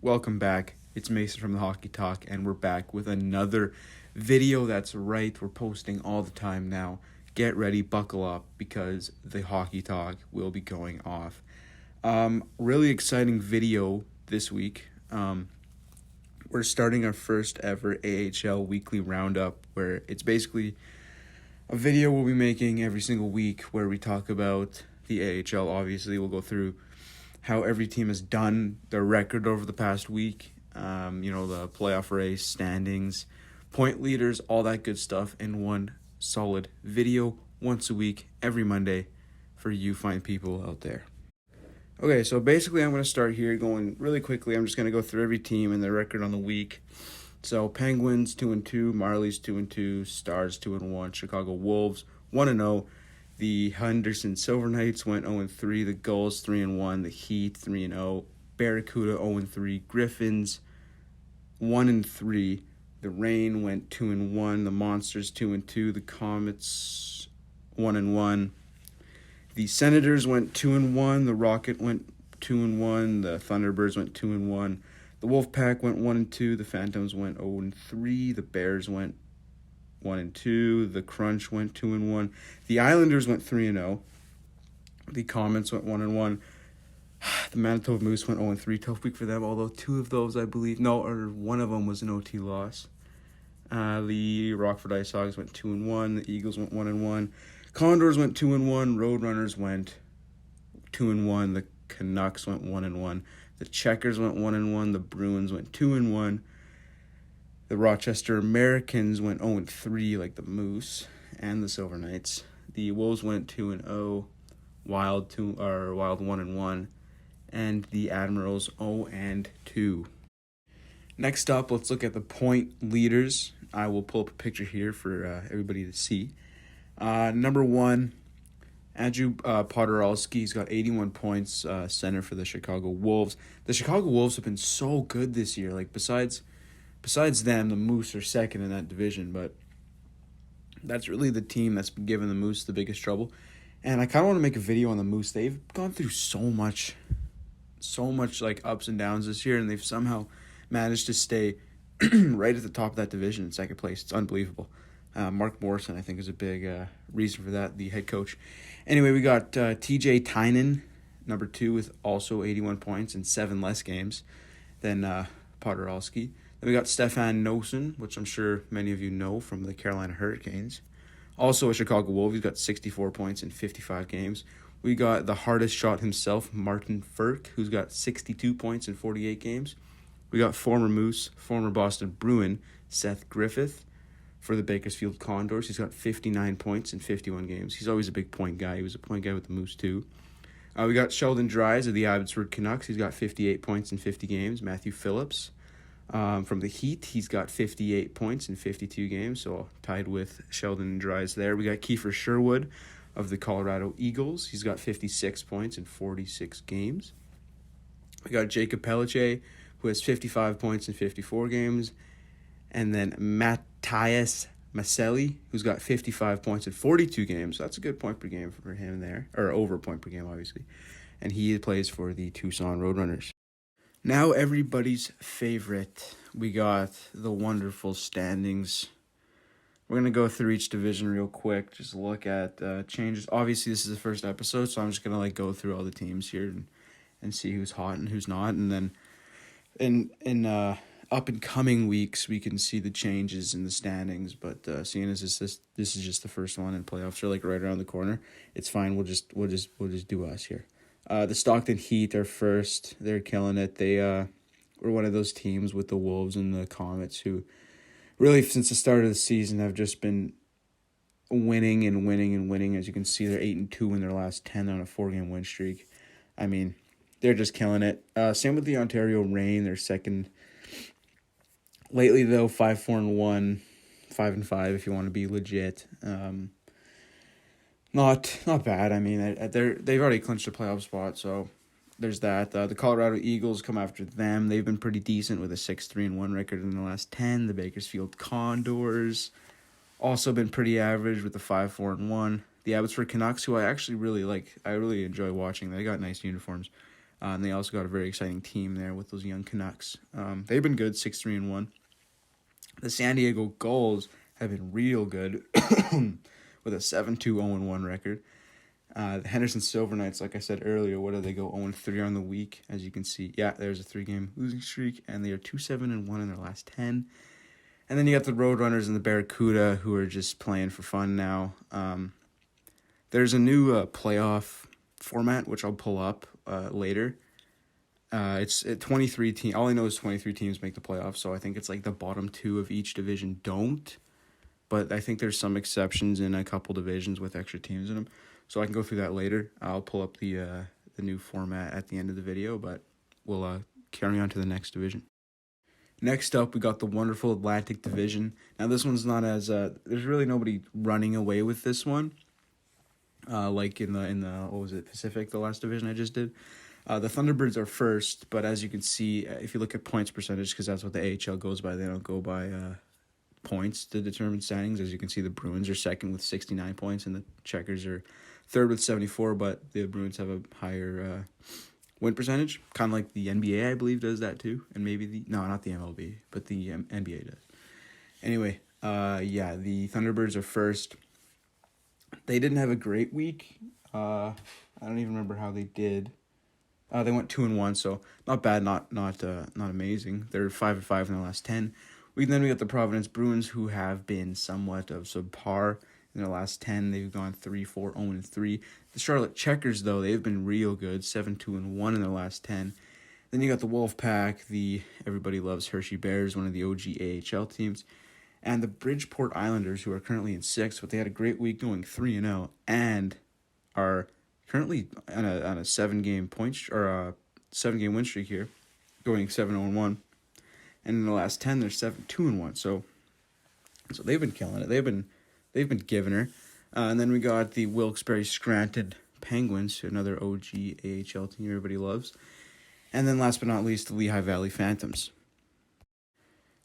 welcome back. It's Mason from the Hockey Talk, and we're back with another video. That's right, we're posting all the time now. Get ready, buckle up, because the Hockey Talk will be going off. Really exciting video this week. We're starting our first ever AHL Weekly Roundup, where it's basically a video we'll be making every single week where we talk about the AHL. Obviously, we'll go through how every team has done, their record over the past week, the playoff race, standings, point leaders, all that good stuff in one solid video once a week, every Monday, for you fine people out there. Okay, so basically I'm going to start here going really quickly. I'm just going to go through every team and their record on the week. So Penguins 2-2, Marlies 2-2, Stars 2-1, Chicago Wolves 1-0. The Henderson Silver Knights went 0-3. The Gulls 3-1. The Heat 3-0. Barracuda 0-3. Griffins 1-3. The Reign went 2-1. The Monsters 2-2. The Comets 1-1. The Senators went 2-1. The Rocket went 2-1. The Thunderbirds went 2-1. The Wolfpack went 1-2. The Phantoms went 0-3. The Bears went 1-2. The Crunch went 2-1. The Islanders went 3-0. The Comets went 1-1. The Manitoba Moose went 0-3. Tough week for them, although two of those, I believe, one of them was an OT loss. The Rockford Ice Hogs went 2-1. The Eagles went 1-1. Condors went 2-1. Roadrunners went 2-1. The Canucks went 1-1. The Checkers went 1-1. The Bruins went 2-1. The Rochester Americans went 0-3 like the Moose and the Silver Knights. The Wolves went 2-0, Wild 1-1, and the Admirals 0-2. Next up, let's look at the point leaders. I will pull up a picture here for everybody to see. Number 1, Andrew Podorowski's got 81 points, center for the Chicago Wolves. The Chicago Wolves have been so good this year. Like, besides them, the Moose are second in that division, but that's really the team that's been giving the Moose the biggest trouble. And I kind of want to make a video on the Moose. They've gone through so much like ups and downs this year, and they've somehow managed to stay right at the top of that division in second place. It's unbelievable. Mark Morrison, I think, is a big reason for that, the head coach. Anyway, we got TJ Tynan, number 2, with also 81 points and 7 less games than Podorowski. Then we got Stefan Noesen, which I'm sure many of you know from the Carolina Hurricanes. Also a Chicago Wolf. He's got 64 points in 55 games. We got the hardest shot himself, Martin Furk, who's got 62 points in 48 games. We got former Moose, former Boston Bruin, Seth Griffith for the Bakersfield Condors. He's got 59 points in 51 games. He's always a big point guy. He was a point guy with the Moose too. We got Sheldon Dries of the Abbotsford Canucks. He's got 58 points in 50 games. Matthew Phillips from the Heat, he's got 58 points in 52 games, so tied with Sheldon Dries there. We got Kiefer Sherwood of the Colorado Eagles. He's got 56 points in 46 games. We got Jacob Pelletier, who has 55 points in 54 games. And then Matthias Maselli, who's got 55 points in 42 games. That's a good point per game for him there, or over a point per game, obviously. And he plays for the Tucson Roadrunners. Now everybody's favorite, we got the wonderful standings. We're going to go through each division real quick, just look at changes. Obviously, this is the first episode, so I'm just going to go through all the teams here and see who's hot and who's not. And then in up and coming weeks, we can see the changes in the standings. But seeing as this is just the first one and playoffs are right around the corner, it's fine. We'll just do us here. The Stockton Heat are first. They're killing it. They were one of those teams with the Wolves and the Comets who really, since the start of the season, have just been winning and winning and winning. As you can see, they're 8-2 in their last 10 on a 4-game win streak. I mean, they're just killing it. Same with the Ontario Reign. They're second. Lately, though, 5-4-1, 5-5 if you want to be legit. Not bad. I mean, they've already clinched a playoff spot, so there's that. The Colorado Eagles come after them. They've been pretty decent with a 6-3-1 record in the last 10. The Bakersfield Condors also been pretty average with a 5-4-1. The Abbotsford Canucks, who I actually really like. I really enjoy watching. They got nice uniforms. And they also got a very exciting team there with those young Canucks. They've been good, 6-3-1. The San Diego Gulls have been real good with a 7-2-0-1 record. The Henderson Silver Knights, like I said earlier, what do they go 0-3 on the week? As you can see, there's a 3-game losing streak, and they are 2-7-1 in their last 10. And then you got the Roadrunners and the Barracuda, who are just playing for fun now. There's a new playoff format, which I'll pull up later. It's 23 teams. All I know is 23 teams make the playoffs, so I think it's like the bottom 2 of each division don't. But I think there's some exceptions in a couple divisions with extra teams in them. So I can go through that later. I'll pull up the new format at the end of the video, but we'll carry on to the next division. Next up, we got the wonderful Atlantic Division. Now, this one's not as there's really nobody running away with this one. Like in the what was it, Pacific, the last division I just did. The Thunderbirds are first, but as you can see, if you look at points percentage, because that's what the AHL goes by, they don't go by points to determine standings. As you can see, the Bruins are second with 69 points, and the Checkers are third with 74, but the Bruins have a higher win percentage, kind of like the NBA, I believe, does that too, and maybe not the MLB, but the NBA does. Anyway, the Thunderbirds are first. They didn't have a great week. I don't even remember how they did. They went 2-1, so not bad, not amazing. They're 5-5 in the last 10. Then we got the Providence Bruins, who have been somewhat of subpar in their last 10. They've gone 3-4, 0-3. The Charlotte Checkers, though, they've been real good, 7-2-1 in their last 10. Then you got the Wolfpack, the everybody loves Hershey Bears, one of the OG AHL teams, and the Bridgeport Islanders, who are currently in 6th, but they had a great week going 3-0 and are currently on a 7-game win streak here, going 7-1. And in the last 10, they're 7-2-1. So they've been killing it. They've been giving her. And then we got the Wilkes-Barre Scranton Penguins, another OG AHL team everybody loves. And then last but not least, the Lehigh Valley Phantoms.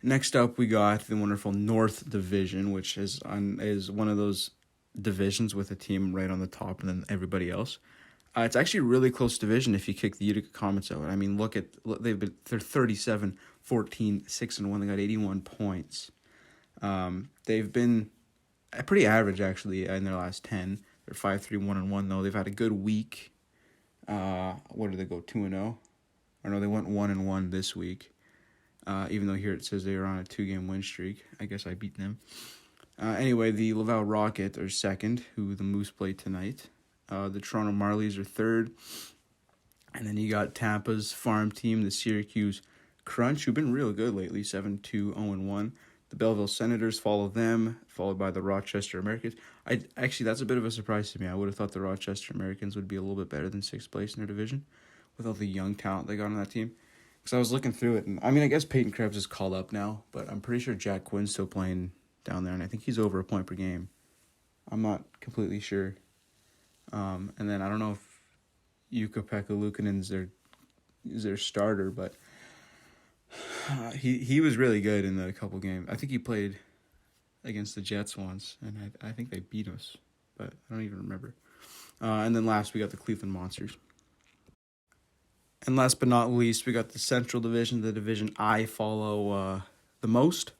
Next up, we got the wonderful North Division, which is one of those divisions with a team right on the top and then everybody else. It's actually a really close division if you kick the Utica Comets out. I mean, they're 37-14, 6-1. They got 81 points. They've been pretty average actually in their last 10. They're 5-3-1-1 though. They've had a good week. What did they go 2-0? Or no, they went 1-1 this week. Even though here it says they were on a 2-game win streak. I guess I beat them. Anyway, the Laval Rocket are second, who the Moose play tonight. The Toronto Marlies are third. And then you got Tampa's farm team, the Syracuse Crunch, who've been real good lately, 7-2-0-1. The Belleville Senators follow them, followed by the Rochester Americans. That's a bit of a surprise to me. I would have thought the Rochester Americans would be a little bit better than 6th place in their division with all the young talent they got on that team. Because I was looking through it, and I guess Peyton Krebs is called up now, but I'm pretty sure Jack Quinn's still playing down there, and I think he's over a point per game. I'm not completely sure. And then I don't know if Jukka-Pekka Luukkonen's their starter, but he was really good in the couple games. I think he played against the Jets once, and I think they beat us, but I don't even remember. And then last, we got the Cleveland Monsters. And last but not least, we got the Central Division, the division I follow the most.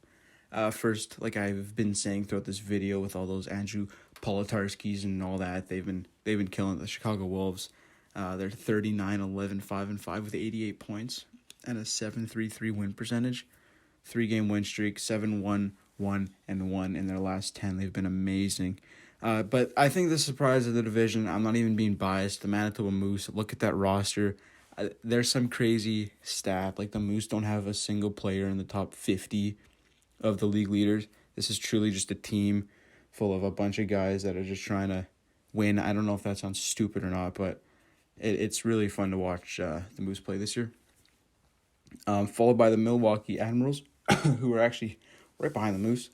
First, like I've been saying throughout this video with all those Andrew Politarskis and all that, they've been killing the Chicago Wolves. They're 39-11, 5-5 with 88 points and a 7.33 win percentage. 3-game win streak, 7-1, 1-1 in their last 10. They've been amazing. But I think the surprise of the division, I'm not even being biased, the Manitoba Moose. Look at that roster. There's some crazy stat, like the Moose don't have a single player in the top 50 of the league leaders. This is truly just a team full of a bunch of guys that are just trying to win. I don't know if that sounds stupid or not, but it's really fun to watch the Moose play this year. Followed by the Milwaukee Admirals, who are actually right behind the Moose.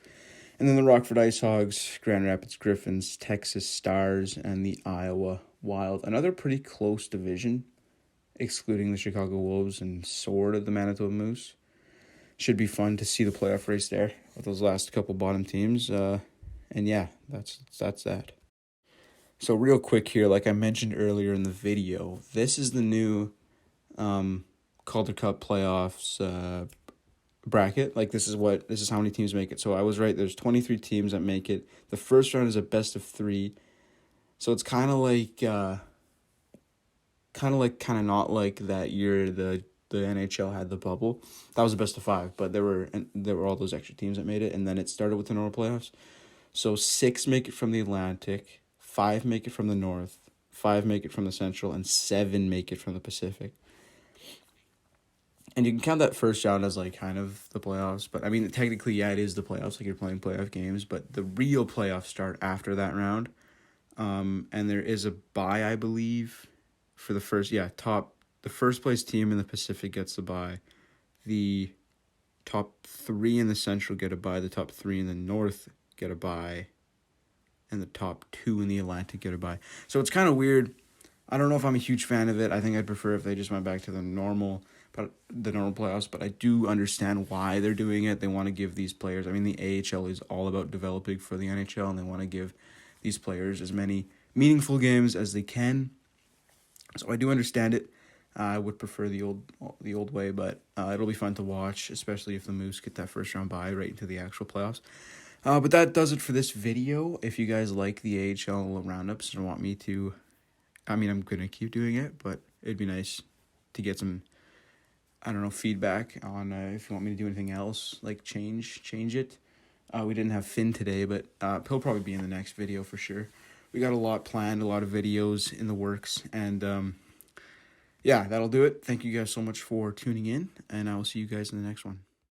And then the Rockford Ice Hogs, Grand Rapids Griffins, Texas Stars, and the Iowa Wild. Another pretty close division, excluding the Chicago Wolves and sort of the Manitoba Moose. Should be fun to see the playoff race there with those last couple bottom teams. And yeah, that's that. So real quick here, like I mentioned earlier in the video, this is the new Calder Cup playoffs bracket. Like this is how many teams make it. So I was right. There's 23 teams that make it. The first round is a best of 3. So it's kind of not like that year the NHL had the bubble. That was a best of 5, but there were all those extra teams that made it, and then it started with the normal playoffs. So 6 make it from the Atlantic, 5 make it from the North, 5 make it from the Central, and 7 make it from the Pacific. And you can count that first round as like kind of the playoffs, but I mean technically, yeah, it is the playoffs. Like you're playing playoff games, but the real playoffs start after that round. And there is a bye, I believe, for the first the first place team in the Pacific gets the bye. The top 3 in the Central get a bye. The top 3 in the North get a bye. And the top 2 in the Atlantic get a bye. So it's kind of weird. I don't know if I'm a huge fan of it. I think I'd prefer if they just went back to the normal playoffs, but I do understand why they're doing it. They want to give these players, I mean, the AHL is all about developing for the NHL, and they want to give these players as many meaningful games as they can. So I do understand it. I would prefer the old way, but it'll be fun to watch, especially if the Moose get that first round bye right into the actual playoffs. But that does it for this video. If you guys like the AHL roundups and want me to, I mean, I'm going to keep doing it, but it'd be nice to get some, I don't know, feedback on if you want me to do anything else, like change it. We didn't have Finn today, but he'll probably be in the next video for sure. We got a lot planned, a lot of videos in the works, and yeah, that'll do it. Thank you guys so much for tuning in, and I will see you guys in the next one.